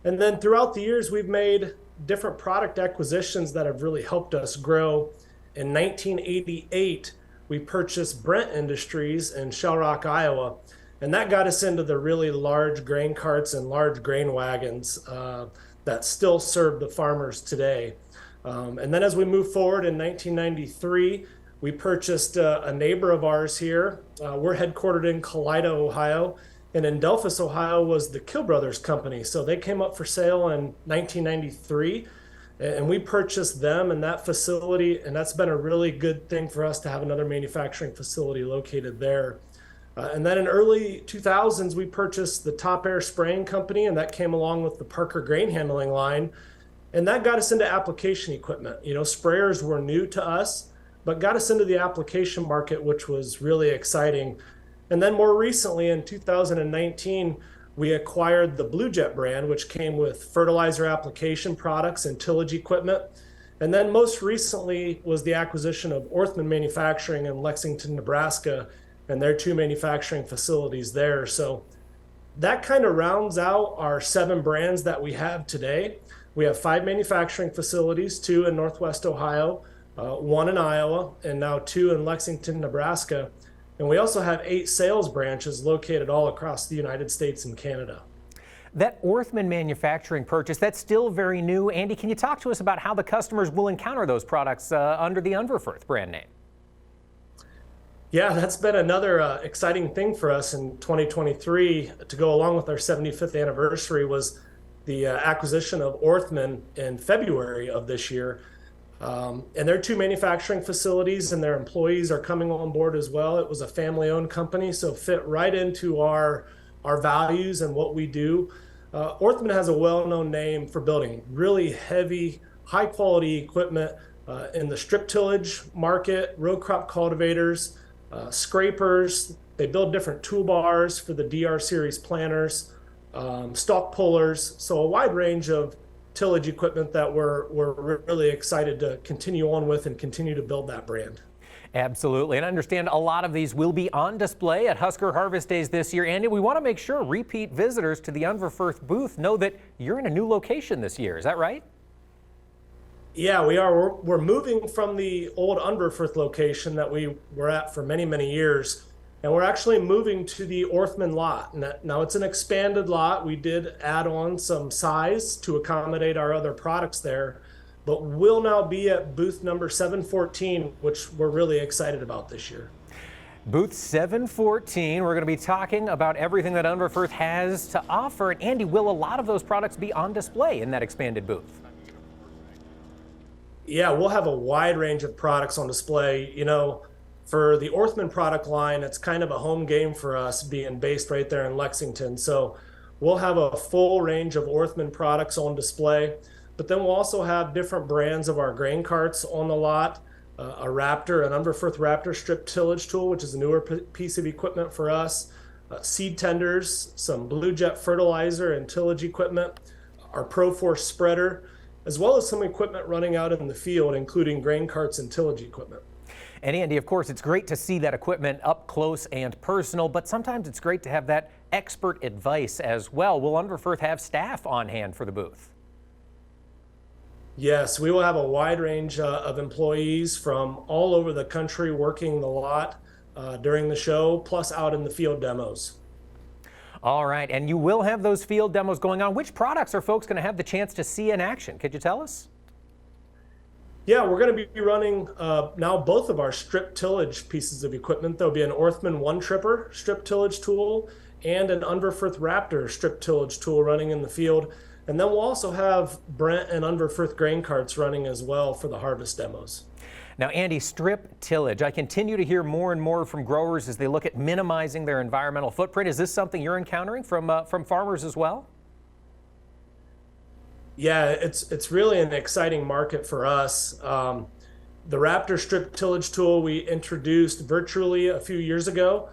And then throughout the years, we've made different product acquisitions that have really helped us grow. In 1988, we purchased Brent Industries in Shell Rock, Iowa. And that got us into the really large grain carts and large grain wagons that still serve the farmers today. And then as we move forward in 1993, we purchased a neighbor of ours here. We're headquartered in Kalida, Ohio, and in Delphus, Ohio was the Kill Brothers Company. So they came up for sale in 1993, and we purchased them and that facility, and that's been a really good thing for us to have another manufacturing facility located there. And then in early 2000s, we purchased the Top Air Spraying Company, and that came along with the Parker grain handling line. And that got us into application equipment. You know, sprayers were new to us, but got us into the application market, which was really exciting. And then more recently in 2019, we acquired the Blue Jet brand, which came with fertilizer application products and tillage equipment. And then most recently was the acquisition of Orthman Manufacturing in Lexington, Nebraska, and their 2 manufacturing facilities there. So that kind of rounds out our 7 brands that we have today. We have 5 manufacturing facilities, 2 in Northwest Ohio, 1 in Iowa, and now 2 in Lexington, Nebraska. And we also have 8 sales branches located all across the United States and Canada. That Orthman manufacturing purchase, that's still very new. Andy, can you talk to us about how the customers will encounter those products under the Unverferth brand name? Yeah, that's been another exciting thing for us in 2023 to go along with our 75th anniversary was the acquisition of Orthman in February of this year. And their 2 manufacturing facilities and their employees are coming on board as well. It was a family-owned company, so fit right into our values and what we do. Orthman has a well-known name for building really heavy, high-quality equipment in the strip tillage market, row crop cultivators, scrapers. They build different toolbars for the DR series planters, stalk pullers, so a wide range of tillage equipment that we're really excited to continue on with and continue to build that brand. Absolutely, and I understand a lot of these will be on display at Husker Harvest Days this year. Andy, we want to make sure repeat visitors to the Unverferth booth know that you're in a new location this year. Is that right? Yeah, we are. We're moving from the old Unverferth location that we were at for many, many years, and we're actually moving to the Orthman lot. Now it's an expanded lot. We did add on some size to accommodate our other products there, but we'll now be at booth number 714, which we're really excited about this year. Booth 714, we're going to be talking about everything that Unverferth has to offer. And Andy, will a lot of those products be on display in that expanded booth? Yeah, we'll have a wide range of products on display. You know, for the Orthman product line, it's kind of a home game for us being based right there in Lexington. So we'll have a full range of Orthman products on display, but then we'll also have different brands of our grain carts on the lot, a Raptor, an Unverferth Raptor strip tillage tool, which is a newer piece of equipment for us, seed tenders, some Blue Jet fertilizer and tillage equipment, our ProForce spreader, as well as some equipment running out in the field, including grain carts and tillage equipment. And Andy, of course, it's great to see that equipment up close and personal, but sometimes it's great to have that expert advice as well. Will Unverferth have staff on hand for the booth? Yes, we will have a wide range of employees from all over the country working the lot during the show, plus out in the field demos. All right, and you will have those field demos going on. Which products are folks going to have the chance to see in action? Could you tell us? Yeah, we're going to be running now both of our strip tillage pieces of equipment. There'll be an Orthman One Tripper strip tillage tool and an Unverferth Raptor strip tillage tool running in the field. And then we'll also have Brent and Unverferth grain carts running as well for the harvest demos. Now, Andy, strip tillage. I continue to hear more and more from growers as they look at minimizing their environmental footprint. Is this something you're encountering from farmers as well? Yeah, it's really an exciting market for us. The Raptor strip tillage tool we introduced virtually a few years ago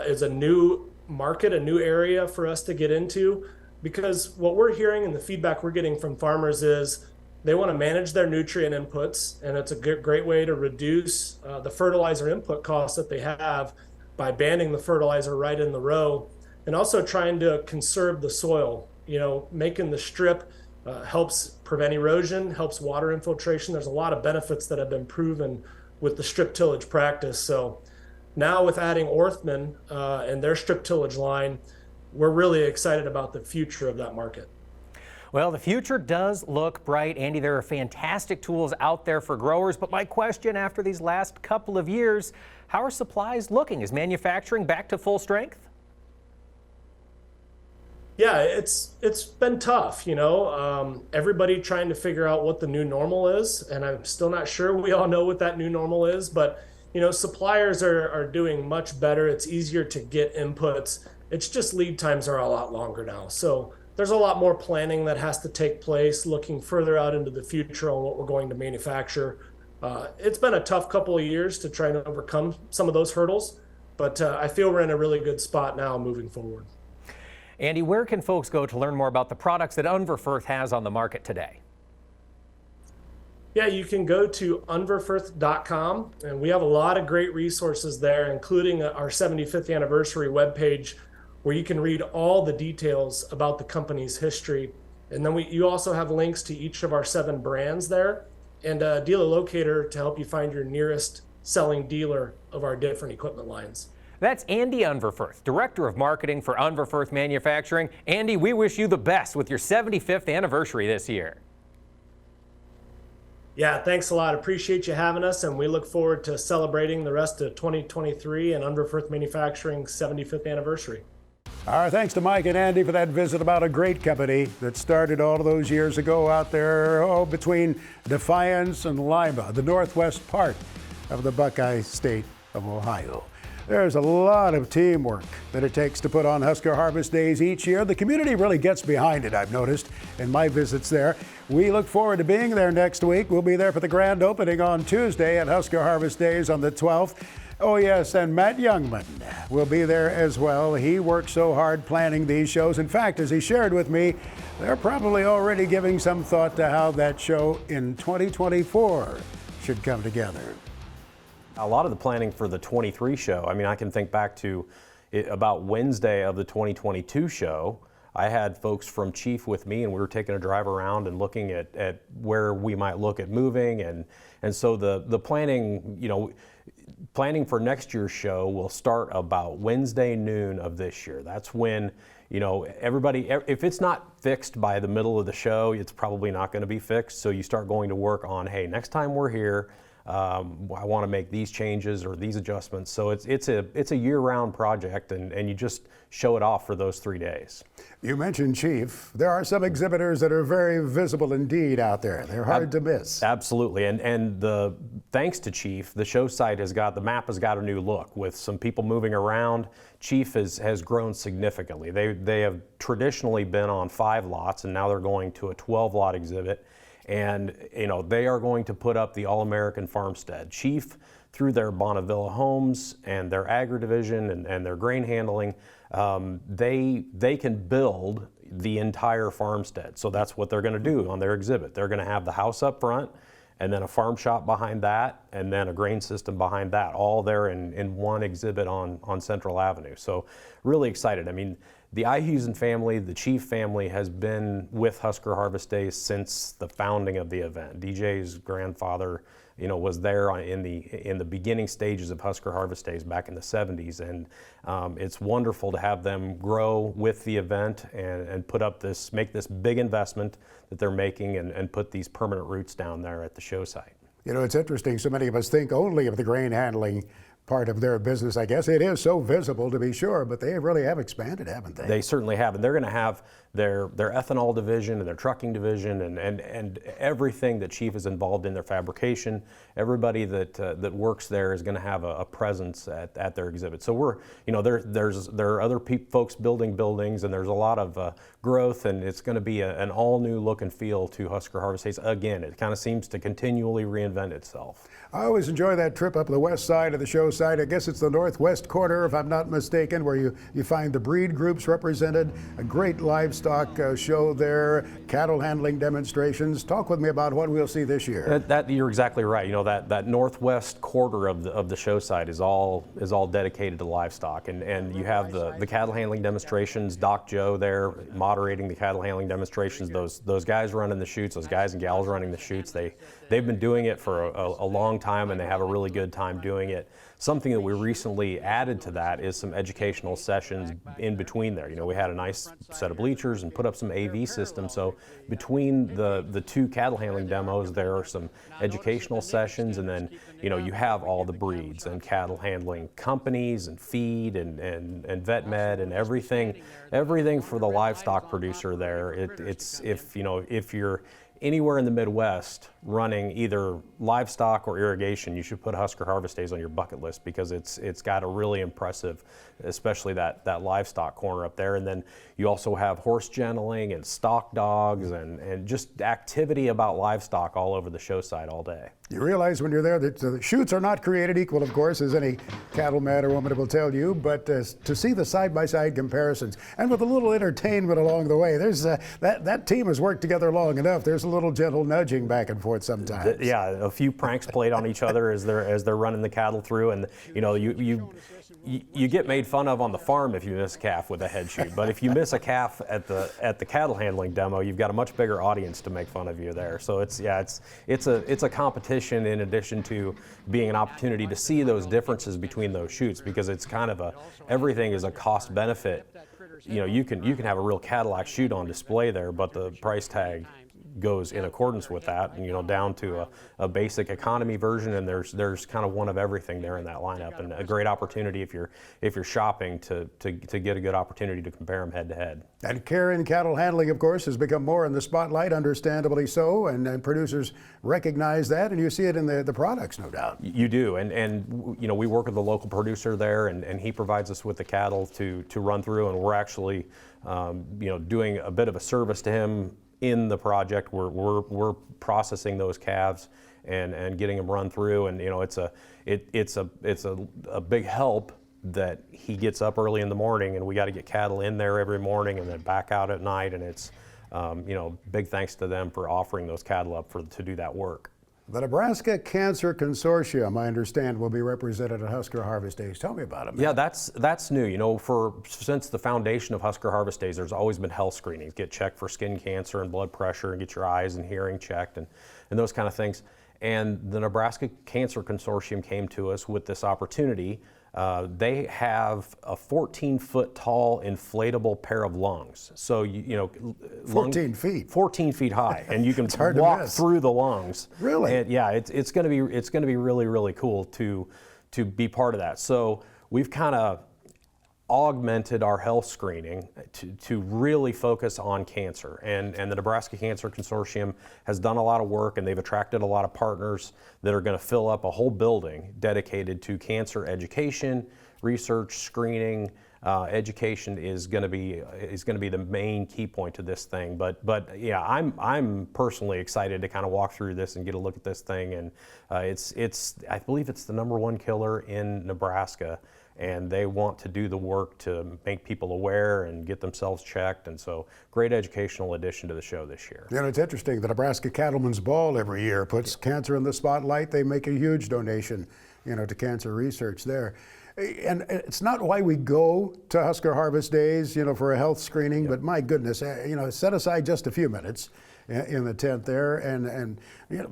is a new market, a new area for us to get into, because what we're hearing and the feedback we're getting from farmers is they want to manage their nutrient inputs, and it's a great way to reduce the fertilizer input costs that they have by banding the fertilizer right in the row, and also trying to conserve the soil. You know, making the strip helps prevent erosion, helps water infiltration. There's a lot of benefits that have been proven with the strip tillage practice. So Now with adding Orthman and their strip tillage line, we're really excited about the future of that market. Well, the future does look bright, Andy. There are fantastic tools out there for growers, but my question after these last couple of years, how are supplies looking? Is manufacturing back to full strength? Yeah, it's been tough, you know. Everybody trying to figure out what the new normal is, and I'm still not sure we all know what that new normal is, but you know, suppliers are doing much better. It's easier to get inputs. It's just lead times are a lot longer now. So there's a lot more planning that has to take place, looking further out into the future on what we're going to manufacture. It's been a tough couple of years to try to overcome some of those hurdles, but I feel we're in a really good spot now moving forward. Andy, where can folks go to learn more about the products that Unverferth has on the market today? Yeah, you can go to unverferth.com, and we have a lot of great resources there, including our 75th anniversary webpage, where you can read all the details about the company's history. And then you also have links to each of our 7 brands there, and a dealer locator to help you find your nearest selling dealer of our different equipment lines. That's Andy Unverferth, Director of Marketing for Unverferth Manufacturing. Andy, we wish you the best with your 75th anniversary this year. Yeah, thanks a lot. Appreciate you having us, and we look forward to celebrating the rest of 2023 and Unverferth Manufacturing's 75th anniversary. Our thanks to Mike and Andy for that visit about a great company that started all of those years ago out there, between Defiance and Lima, the northwest part of the Buckeye State of Ohio. There's a lot of teamwork that it takes to put on Husker Harvest Days each year. The community really gets behind it, I've noticed, in my visits there. We look forward to being there next week. We'll be there for the grand opening on Tuesday at Husker Harvest Days on the 12th. Oh, yes, and Matt Youngman will be there as well. He worked so hard planning these shows. In fact, as he shared with me, they're probably already giving some thought to how that show in 2024 should come together. A lot of the planning for the 23 show, I mean, I can think back to about Wednesday of the 2022 show. I had folks from Chief with me, and we were taking a drive around and looking at where we might look at moving. And so the planning, you know, planning for next year's show will start about Wednesday noon of this year. That's when, you know, everybody, if it's not fixed by the middle of the show, it's probably not going to be fixed. So you start going to work on, hey, next time we're here, I want to make these changes or these adjustments. So it's a year-round project, and you just show it off for those 3 days. You mentioned Chief. There are some exhibitors that are very visible indeed out there. They're hard to miss. Absolutely, and thanks to Chief, the show site the map has got a new look with some people moving around. Chief has grown significantly. They have traditionally been on 5 lots, and now they're going to a 12-lot exhibit. And you know, they are going to put up the All-American Farmstead. Chief, through their Bonnevilla Homes and their agri division and their grain handling, they can build the entire farmstead. So that's what they're going to do on their exhibit. They're going to have the house up front, and then a farm shop behind that, and then a grain system behind that, all there in one exhibit on Central Avenue. So really excited. I mean, the Ihusen family, the Chief family, has been with Husker Harvest Days since the founding of the event. DJ's grandfather, you know, was there in the beginning stages of Husker Harvest Days back in the 70s, and it's wonderful to have them grow with the event and make this big investment that they're making and put these permanent roots down there at the show site. You know, it's interesting. So many of us think only of the grain handling part of their business. I guess it is so visible, to be sure, but they really have expanded, haven't they? They certainly have, and they're going to have their ethanol division and their trucking division and everything that Chief is involved in, their fabrication. Everybody that works there is going to have a presence at their exhibit. So there are other folks building buildings, and there's a lot of growth, and it's going to be an all new look and feel to Husker Harvest Days. Again, it kind of seems to continually reinvent itself. I always enjoy that trip up the west side of the show site. I guess it's the northwest quarter, if I'm not mistaken, where you find the breed groups represented, a great livestock show there, cattle handling demonstrations. Talk with me about what we'll see this year. You're exactly right. You know, that northwest quarter of the show site is all dedicated to livestock, and you have the cattle handling demonstrations. Doc Joe there moderating the cattle handling demonstrations. Those guys running the chutes, those guys and gals running the chutes. They've been doing it for a long time, and they have a really good time doing it. something that we recently added to that is some educational sessions in between there. You know, we had a nice set of bleachers and put up some AV systems. So between the two cattle handling demos, there are some educational sessions, and then, you know, you have all the breeds and cattle handling companies and feed and vet med and everything for the livestock producer there. It's if you're anywhere in the Midwest running either livestock or irrigation, you should put Husker Harvest Days on your bucket list, because it's got a really impressive, especially that livestock corner up there. And then you also have horse gentling and stock dogs and just activity about livestock all over the show site all day. You realize when you're there that the chutes are not created equal, of course, as any cattleman or woman will tell you, but to see the side-by-side comparisons and with a little entertainment along the way, there's that team has worked together long enough. There's a little gentle nudging back and forth sometimes. Yeah, a few pranks played on each other as they're running the cattle through, and you know, you get made fun of on the farm if you miss a calf with a head chute, but if you miss a calf at the cattle handling demo, you've got a much bigger audience to make fun of you there. So it's a competition in addition to being an opportunity to see those differences between those chutes, because it's kind of everything is a cost benefit. You know, you can have a real Cadillac chute on display there, but the price tag goes in accordance with that, and, you know, down to a basic economy version, and there's kind of one of everything there in that lineup, and a great opportunity if you're shopping to get a good opportunity to compare them head to head. And care in cattle handling, of course, has become more in the spotlight, understandably so, and producers recognize that, and you see it in the products, no doubt. You do, and you know, we work with the local producer there, and he provides us with the cattle to run through, and we're actually doing a bit of a service to him in the project. We're processing those calves and getting them run through, and you know, it's a big help that he gets up early in the morning, and we got to get cattle in there every morning and then back out at night, and it's big thanks to them for offering those cattle up to do that work. The Nebraska Cancer Consortium, I understand, will be represented at Husker Harvest Days. Tell me about it, man. Yeah, that's new. You know, since the foundation of Husker Harvest Days, there's always been health screenings. Get checked for skin cancer and blood pressure, and get your eyes and hearing checked, and those kind of things. And the Nebraska Cancer Consortium came to us with this opportunity. They have a 14-foot tall inflatable pair of lungs. So, 14 feet. 14 feet high, and you can walk through the lungs. Really? And yeah, it's going to be really, really cool to be part of that. So we've kind of augmented our health screening to really focus on cancer, and the Nebraska Cancer Consortium has done a lot of work, and they've attracted a lot of partners that are going to fill up a whole building dedicated to cancer education, research, screening. Education is going to be the main key point to this thing, but yeah, I'm personally excited to kind of walk through this and get a look at this thing, and I believe it's the #1 killer in Nebraska, and they want to do the work to make people aware and get themselves checked, and so great educational addition to the show this year. You know, it's interesting, the Nebraska Cattlemen's Ball every year puts cancer in the spotlight. They make a huge donation, to cancer research there. And it's not why we go to Husker Harvest Days, for a health screening, but my goodness, set aside just a few minutes in the tent there, and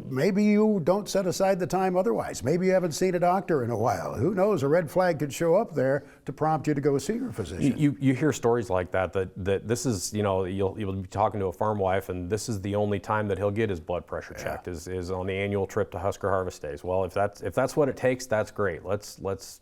maybe you don't set aside the time otherwise. Maybe you haven't seen a doctor in a while. Who knows? A red flag could show up there to prompt you to go see your physician. You hear stories like that this is, you'll be talking to a farm wife, and this is the only time that he'll get his blood pressure checked is on the annual trip to Husker Harvest Days. Well, if that's what it takes, that's great. Let's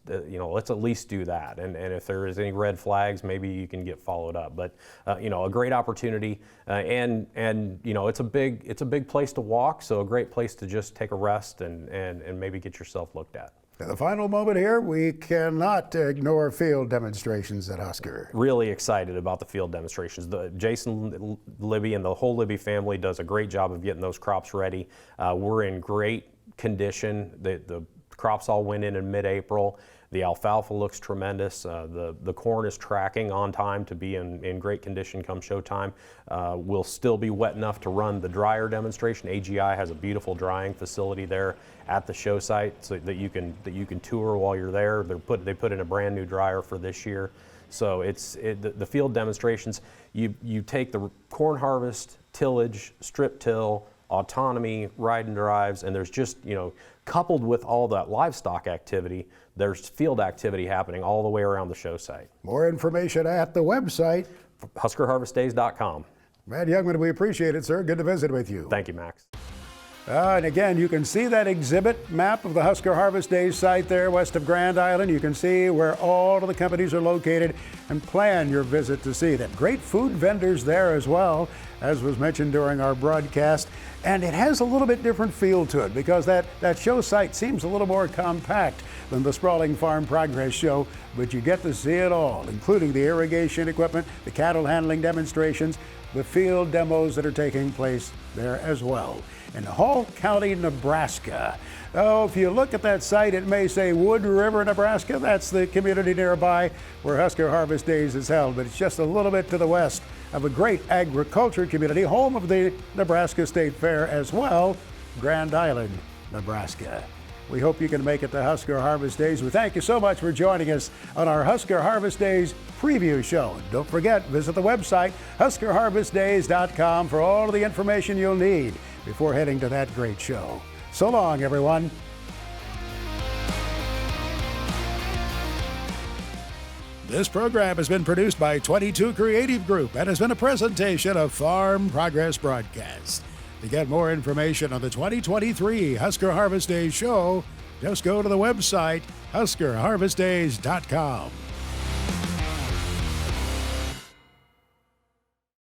at least do that. And if there is any red flags, maybe you can get followed up. But a great opportunity, and it's a big place to walk, so a great place to just take a rest and maybe get yourself looked at. At the final moment here, we cannot ignore field demonstrations at Husker. Really excited about the field demonstrations. Jason Libby and the whole Libby family does a great job of getting those crops ready. We're in great condition. The crops all went in mid-April. The alfalfa looks tremendous. The corn is tracking on time to be in great condition come showtime. We'll still be wet enough to run the dryer demonstration. AGI has a beautiful drying facility there at the show site, so that you can tour while you're there. They put in a brand new dryer for this year. So the field demonstrations. You take the corn harvest, tillage, strip till, autonomy, ride and drives, and there's just, coupled with all that livestock activity, there's field activity happening all the way around the show site. More information at the website, HuskerHarvestDays.com. Matt Youngman, we appreciate it, sir. Good to visit with you. Thank you, Max. And again, you can see that exhibit map of the Husker Harvest Days site there west of Grand Island. You can see where all of the companies are located and plan your visit to see them. Great food vendors there as well, as was mentioned during our broadcast. And it has a little bit different feel to it because that show site seems a little more compact than the sprawling Farm Progress show, but you get to see it all, including the irrigation equipment, the cattle handling demonstrations, the field demos that are taking place there as well. In Hall County, Nebraska. Oh, if you look at that site, it may say Wood River, Nebraska. That's the community nearby where Husker Harvest Days is held, but it's just a little bit to the west of a great agriculture community, home of the Nebraska State Fair as well, Grand Island, Nebraska. We hope you can make it to Husker Harvest Days. We thank you so much for joining us on our Husker Harvest Days preview show. Don't forget, visit the website, HuskerHarvestDays.com, for all of the information you'll need before heading to that great show. So long, everyone. This program has been produced by 22 Creative Group and has been a presentation of Farm Progress Broadcast. To get more information on the 2023 Husker Harvest Days show, just go to the website, HuskerHarvestDays.com.